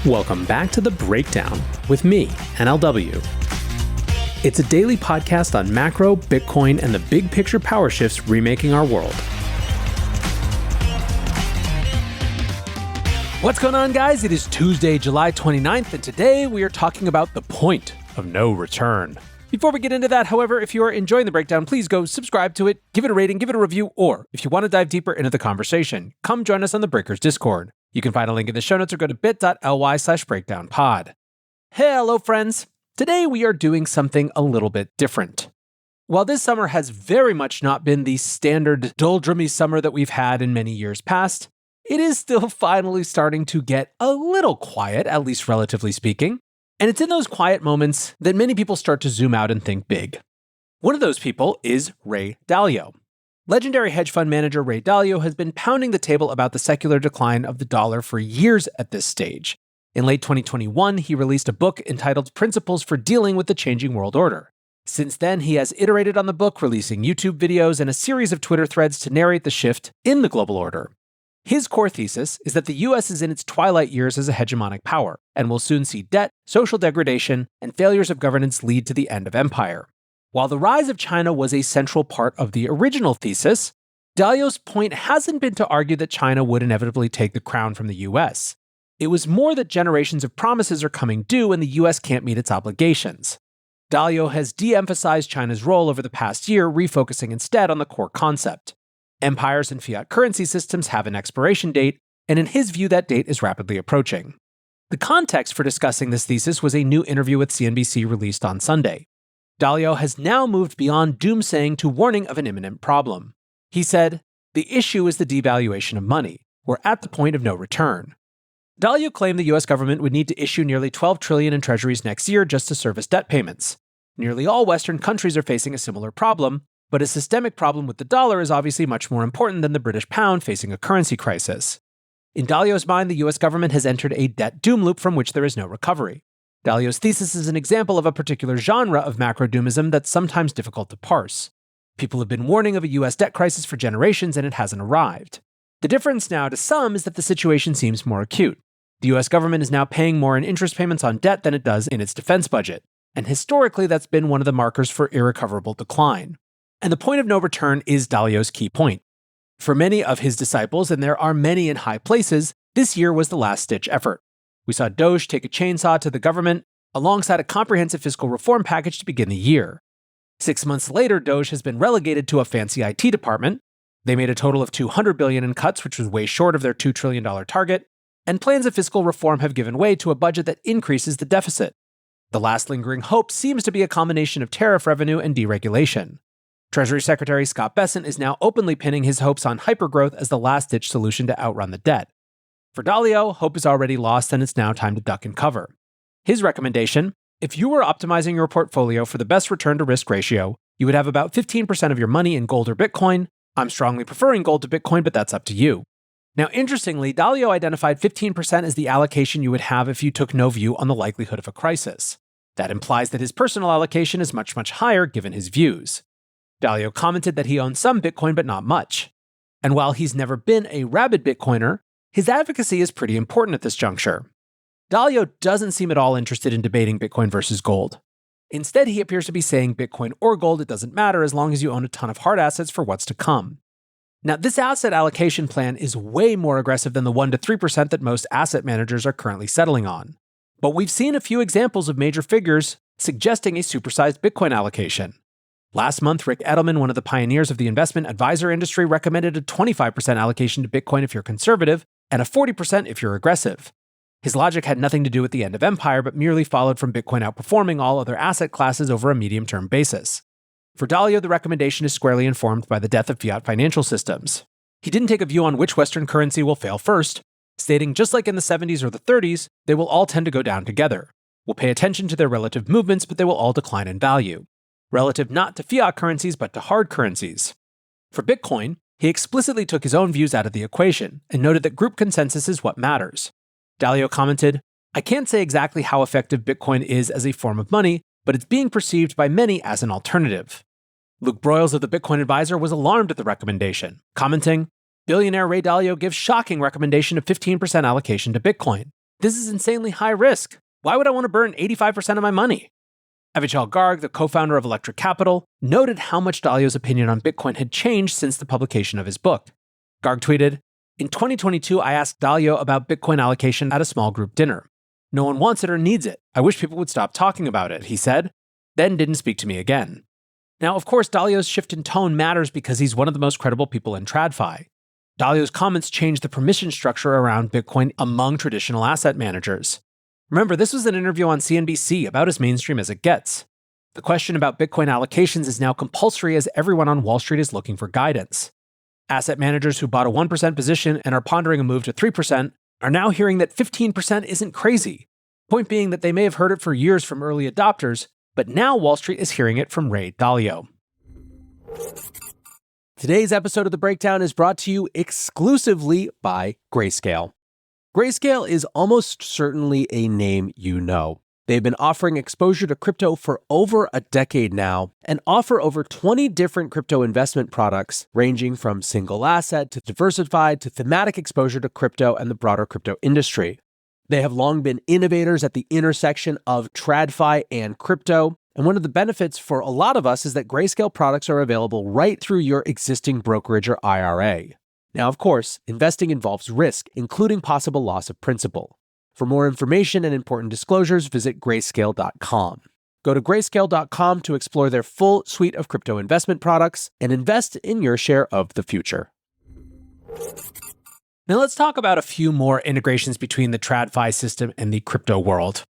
Welcome back to The Breakdown with me, NLW. It's a daily podcast on macro, Bitcoin, and the big picture power shifts remaking our world. What's going on, guys? It is Tuesday, July 29th, and today we are talking about the point of no return. Before we get into that, however, if you are enjoying The Breakdown, please go subscribe to it, give it a rating, give it a review, or if you want to dive deeper into the conversation, come join us on the Breakers Discord. You can find a link in the show notes or go to bit.ly/breakdownpod. Hello, friends. Today we are doing something a little bit different. While this summer has very much not been the standard doldrummy summer that we've had in many years past, it is still finally starting to get a little quiet, at least relatively speaking. And it's in those quiet moments that many people start to zoom out and think big. One of those people is Ray Dalio. Legendary hedge fund manager Ray Dalio has been pounding the table about the secular decline of the dollar for years at this stage. In late 2021, he released a book entitled Principles for Dealing with the Changing World Order. Since then, he has iterated on the book, releasing YouTube videos and a series of Twitter threads to narrate the shift in the global order. His core thesis is that the US is in its twilight years as a hegemonic power, and will soon see debt, social degradation, and failures of governance lead to the end of empire. While the rise of China was a central part of the original thesis, Dalio's point hasn't been to argue that China would inevitably take the crown from the US. It was more that generations of promises are coming due and the US can't meet its obligations. Dalio has de-emphasized China's role over the past year, refocusing instead on the core concept. Empires and fiat currency systems have an expiration date, and in his view, that date is rapidly approaching. The context for discussing this thesis was a new interview with CNBC released on Sunday. Dalio has now moved beyond doomsaying to warning of an imminent problem. He said, "The issue is the devaluation of money. We're at the point of no return." Dalio claimed the US government would need to issue nearly $12 trillion in treasuries next year just to service debt payments. Nearly all Western countries are facing a similar problem, but a systemic problem with the dollar is obviously much more important than the British pound facing a currency crisis. In Dalio's mind, the US government has entered a debt doom loop from which there is no recovery. Dalio's thesis is an example of a particular genre of macro-doomism that's sometimes difficult to parse. People have been warning of a US debt crisis for generations and it hasn't arrived. The difference now to some is that the situation seems more acute. The US government is now paying more in interest payments on debt than it does in its defense budget, and historically that's been one of the markers for irrecoverable decline. And the point of no return is Dalio's key point. For many of his disciples, and there are many in high places, this year was the last-ditch effort. We saw Doge take a chainsaw to the government alongside a comprehensive fiscal reform package to begin the year. 6 months later, Doge has been relegated to a fancy IT department. They made a total of $200 billion in cuts, which was way short of their $2 trillion target, and plans of fiscal reform have given way to a budget that increases the deficit. The last lingering hope seems to be a combination of tariff revenue and deregulation. Treasury Secretary Scott Bessent is now openly pinning his hopes on hypergrowth as the last-ditch solution to outrun the debt. For Dalio, hope is already lost and it's now time to duck and cover. His recommendation: if you were optimizing your portfolio for the best return to risk ratio, you would have about 15% of your money in gold or Bitcoin. I'm strongly preferring gold to Bitcoin, but that's up to you. Now, interestingly, Dalio identified 15% as the allocation you would have if you took no view on the likelihood of a crisis. That implies that his personal allocation is much, much higher given his views. Dalio commented that he owns some Bitcoin, but not much. And while he's never been a rabid Bitcoiner, his advocacy is pretty important at this juncture. Dalio doesn't seem at all interested in debating Bitcoin versus gold. Instead, he appears to be saying Bitcoin or gold, it doesn't matter as long as you own a ton of hard assets for what's to come. Now, this asset allocation plan is way more aggressive than the 1 to 3% that most asset managers are currently settling on. But we've seen a few examples of major figures suggesting a supersized Bitcoin allocation. Last month, Rick Edelman, one of the pioneers of the investment advisor industry, recommended a 25% allocation to Bitcoin if you're conservative, and a 40% if you're aggressive. His logic had nothing to do with the end of empire, but merely followed from Bitcoin outperforming all other asset classes over a medium-term basis. For Dalio, the recommendation is squarely informed by the death of fiat financial systems. He didn't take a view on which Western currency will fail first, stating just like in the 70s or the 30s, they will all tend to go down together. We'll pay attention to their relative movements, but they will all decline in value. Relative not to fiat currencies, but to hard currencies. For Bitcoin, he explicitly took his own views out of the equation and noted that group consensus is what matters. Dalio commented, "I can't say exactly how effective Bitcoin is as a form of money, but it's being perceived by many as an alternative." Luke Broyles of the Bitcoin Advisor was alarmed at the recommendation, commenting, "Billionaire Ray Dalio gives shocking recommendation of 15% allocation to Bitcoin. This is insanely high risk. Why would I want to burn 85% of my money? Avichal Garg, the co-founder of Electric Capital, noted how much Dalio's opinion on Bitcoin had changed since the publication of his book. Garg tweeted, "In 2022, I asked Dalio about Bitcoin allocation at a small group dinner. No one wants it or needs it. I wish people would stop talking about it," he said, then didn't speak to me again. Now, of course, Dalio's shift in tone matters because he's one of the most credible people in TradFi. Dalio's comments changed the permission structure around Bitcoin among traditional asset managers. Remember, this was an interview on CNBC, about as mainstream as it gets. The question about Bitcoin allocations is now compulsory as everyone on Wall Street is looking for guidance. Asset managers who bought a 1% position and are pondering a move to 3% are now hearing that 15% isn't crazy. Point being that they may have heard it for years from early adopters, but now Wall Street is hearing it from Ray Dalio. Today's episode of The Breakdown is brought to you exclusively by Grayscale. Grayscale is almost certainly a name you know. They've been offering exposure to crypto for over a decade now and offer over 20 different crypto investment products ranging from single asset to diversified to thematic exposure to crypto and the broader crypto industry. They have long been innovators at the intersection of TradFi and crypto, and one of the benefits for a lot of us is that Grayscale products are available right through your existing brokerage or IRA. Now, of course, investing involves risk, including possible loss of principal. For more information and important disclosures, visit grayscale.com. Go to grayscale.com to explore their full suite of crypto investment products and invest in your share of the future. Now let's talk about a few more integrations between the TradFi system and the crypto world.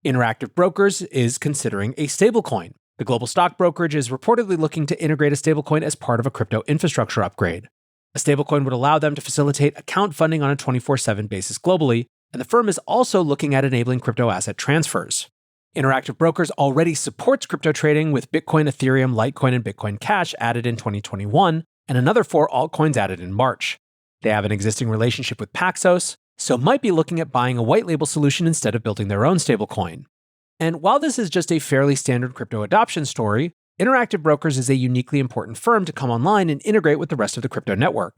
Interactive Brokers is considering a stablecoin. The global stock brokerage is reportedly looking to integrate a stablecoin as part of a crypto infrastructure upgrade. A stablecoin would allow them to facilitate account funding on a 24/7 basis globally, and the firm is also looking at enabling crypto asset transfers. Interactive Brokers already supports crypto trading with Bitcoin, Ethereum, Litecoin, and Bitcoin Cash added in 2021, and another 4 altcoins added in March. They have an existing relationship with Paxos, so might be looking at buying a white label solution instead of building their own stablecoin. And while this is just a fairly standard crypto adoption story, Interactive Brokers is a uniquely important firm to come online and integrate with the rest of the crypto network.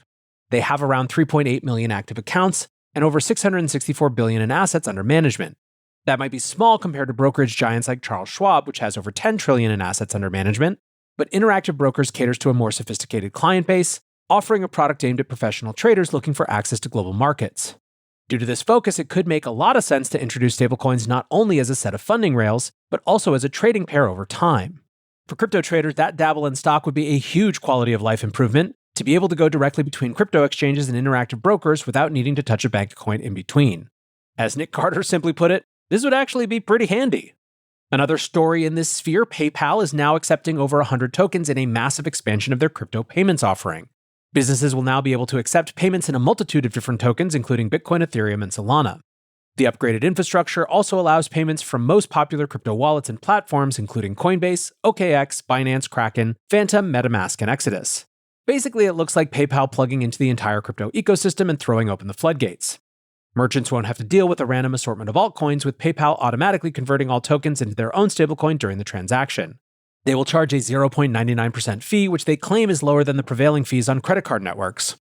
They have around 3.8 million active accounts and over $664 billion in assets under management. That might be small compared to brokerage giants like Charles Schwab, which has over $10 trillion in assets under management, but Interactive Brokers caters to a more sophisticated client base, offering a product aimed at professional traders looking for access to global markets. Due to this focus, it could make a lot of sense to introduce stablecoins not only as a set of funding rails, but also as a trading pair over time. For crypto traders, that dabble in stock would be a huge quality of life improvement, to be able to go directly between crypto exchanges and Interactive Brokers without needing to touch a bank account in between. As Nick Carter simply put it, this would actually be pretty handy. Another story in this sphere, PayPal is now accepting over 100 tokens in a massive expansion of their crypto payments offering. Businesses will now be able to accept payments in a multitude of different tokens, including Bitcoin, Ethereum, and Solana. The upgraded infrastructure also allows payments from most popular crypto wallets and platforms, including Coinbase, OKX, Binance, Kraken, Phantom, MetaMask, and Exodus. Basically, it looks like PayPal plugging into the entire crypto ecosystem and throwing open the floodgates. Merchants won't have to deal with a random assortment of altcoins, with PayPal automatically converting all tokens into their own stablecoin during the transaction. They will charge a 0.99% fee, which they claim is lower than the prevailing fees on credit card networks.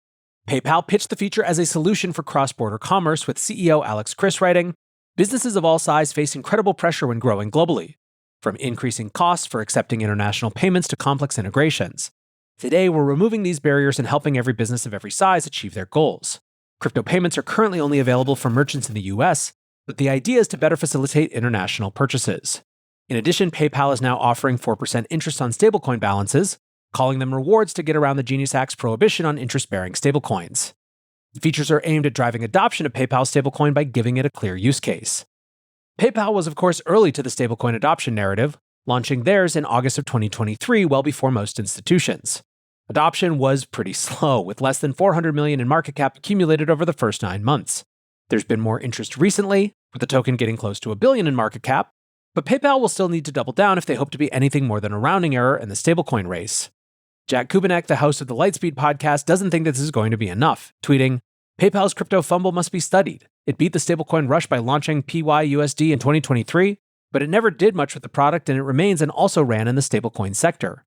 PayPal pitched the feature as a solution for cross-border commerce, with CEO Alex Chriss writing, "Businesses of all size face incredible pressure when growing globally, from increasing costs for accepting international payments to complex integrations. Today, we're removing these barriers and helping every business of every size achieve their goals. Crypto payments are currently only available for merchants in the US, but the idea is to better facilitate international purchases. In addition, PayPal is now offering 4% interest on stablecoin balances, calling them rewards to get around the Genius Act's prohibition on interest-bearing stablecoins. The features are aimed at driving adoption of PayPal's stablecoin by giving it a clear use case. PayPal was, of course, early to the stablecoin adoption narrative, launching theirs in August of 2023, well before most institutions. Adoption was pretty slow, with less than $400 million in market cap accumulated over the first 9 months. There's been more interest recently, with the token getting close to $1 billion in market cap, but PayPal will still need to double down if they hope to be anything more than a rounding error in the stablecoin race. Jack Kubinek, the host of the Lightspeed podcast, doesn't think that this is going to be enough, tweeting, "PayPal's crypto fumble must be studied. It beat the stablecoin rush by launching PYUSD in 2023, but it never did much with the product, and it remains and also ran in the stablecoin sector.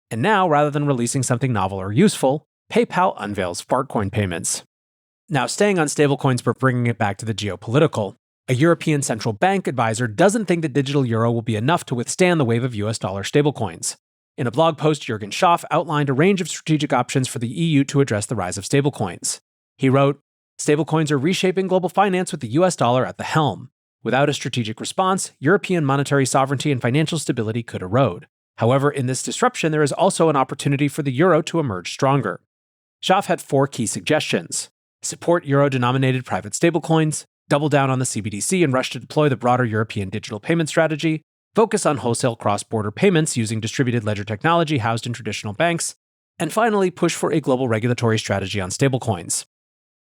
And now, rather than releasing something novel or useful, PayPal unveils Fartcoin payments." Now, staying on stablecoins but bringing it back to the geopolitical, A European central bank advisor doesn't think the digital euro will be enough to withstand the wave of US dollar stablecoins. In a blog post, Jürgen Schaaf outlined a range of strategic options for the EU to address the rise of stablecoins. He wrote, "Stablecoins are reshaping global finance with the US dollar at the helm. Without a strategic response, European monetary sovereignty and financial stability could erode. However, in this disruption, there is also an opportunity for the euro to emerge stronger." Schaaf had 4 key suggestions: support euro-denominated private stablecoins, double down on the CBDC and rush to deploy the broader European digital payment strategy, focus on wholesale cross-border payments using distributed ledger technology housed in traditional banks, and finally, push for a global regulatory strategy on stablecoins.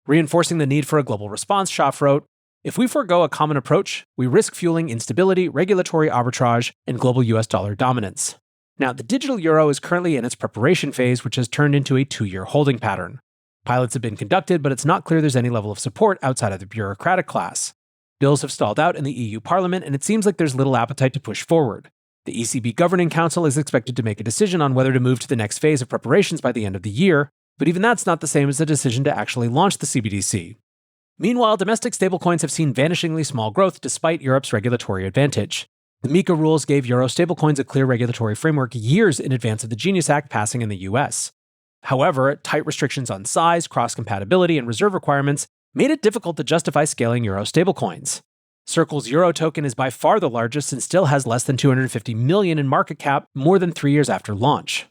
Reinforcing the need for a global response, Schaaf wrote, "If we forego a common approach, we risk fueling instability, regulatory arbitrage, and global US dollar dominance." Now, the digital euro is currently in its preparation phase, which has turned into a 2-year holding pattern. Pilots have been conducted, but it's not clear there's any level of support outside of the bureaucratic class. Bills have stalled out in the EU Parliament, and it seems like there's little appetite to push forward. The ECB Governing Council is expected to make a decision on whether to move to the next phase of preparations by the end of the year, but even that's not the same as the decision to actually launch the CBDC. Meanwhile, domestic stablecoins have seen vanishingly small growth despite Europe's regulatory advantage. The MiCA rules gave euro stablecoins a clear regulatory framework years in advance of the Genius Act passing in the US. However, tight restrictions on size, cross-compatibility, and reserve requirements made it difficult to justify scaling euro stablecoins. Circle's euro token is by far the largest and still has less than $250 million in market cap more than 3 years after launch.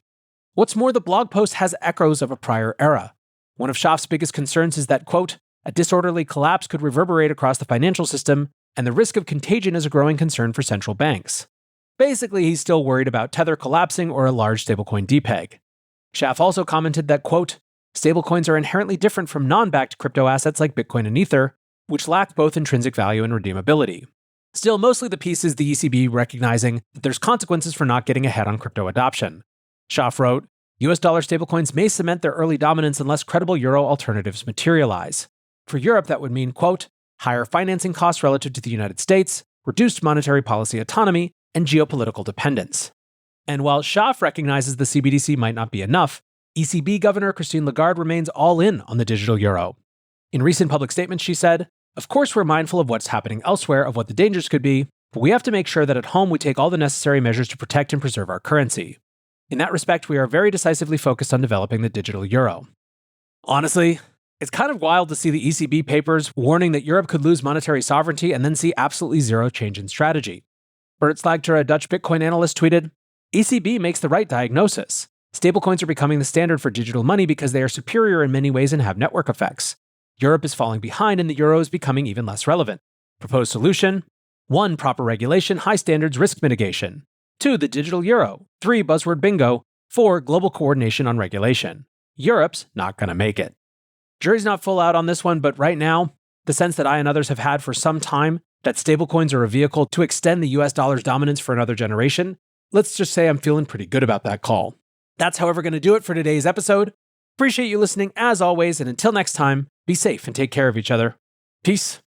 What's more, the blog post has echoes of a prior era. One of Schaaf's biggest concerns is that, quote, "a disorderly collapse could reverberate across the financial system, and the risk of contagion is a growing concern for central banks." Basically, he's still worried about Tether collapsing or a large stablecoin depeg. Schaaf also commented that, quote, "stablecoins are inherently different from non-backed crypto assets like Bitcoin and Ether, which lack both intrinsic value and redeemability." Still, mostly the piece is the ECB recognizing that there's consequences for not getting ahead on crypto adoption. Schaaf wrote, "US dollar stablecoins may cement their early dominance unless credible euro alternatives materialize. For Europe, that would mean, quote, higher financing costs relative to the United States, reduced monetary policy autonomy, and geopolitical dependence." And while Schaaf recognizes the CBDC might not be enough, ECB Governor Christine Lagarde remains all in on the digital euro. In recent public statements, she said, "Of course, we're mindful of what's happening elsewhere, of what the dangers could be, but we have to make sure that at home we take all the necessary measures to protect and preserve our currency. In that respect, we are very decisively focused on developing the digital euro." Honestly, it's kind of wild to see the ECB papers warning that Europe could lose monetary sovereignty and then see absolutely zero change in strategy. Bert Slagter, a Dutch Bitcoin analyst, tweeted, "ECB makes the right diagnosis. Stablecoins are becoming the standard for digital money because they are superior in many ways and have network effects. Europe is falling behind and the euro is becoming even less relevant. Proposed solution: 1. Proper regulation, high standards, risk mitigation. 2. The digital euro. 3. Buzzword bingo. 4. Global coordination on regulation. Europe's not going to make it." Jury's not full out on this one, but right now, the sense that I and others have had for some time that stablecoins are a vehicle to extend the US dollar's dominance for another generation, let's just say I'm feeling pretty good about that call. That's however going to do it for today's episode. Appreciate you listening as always, and until next time, be safe and take care of each other. Peace.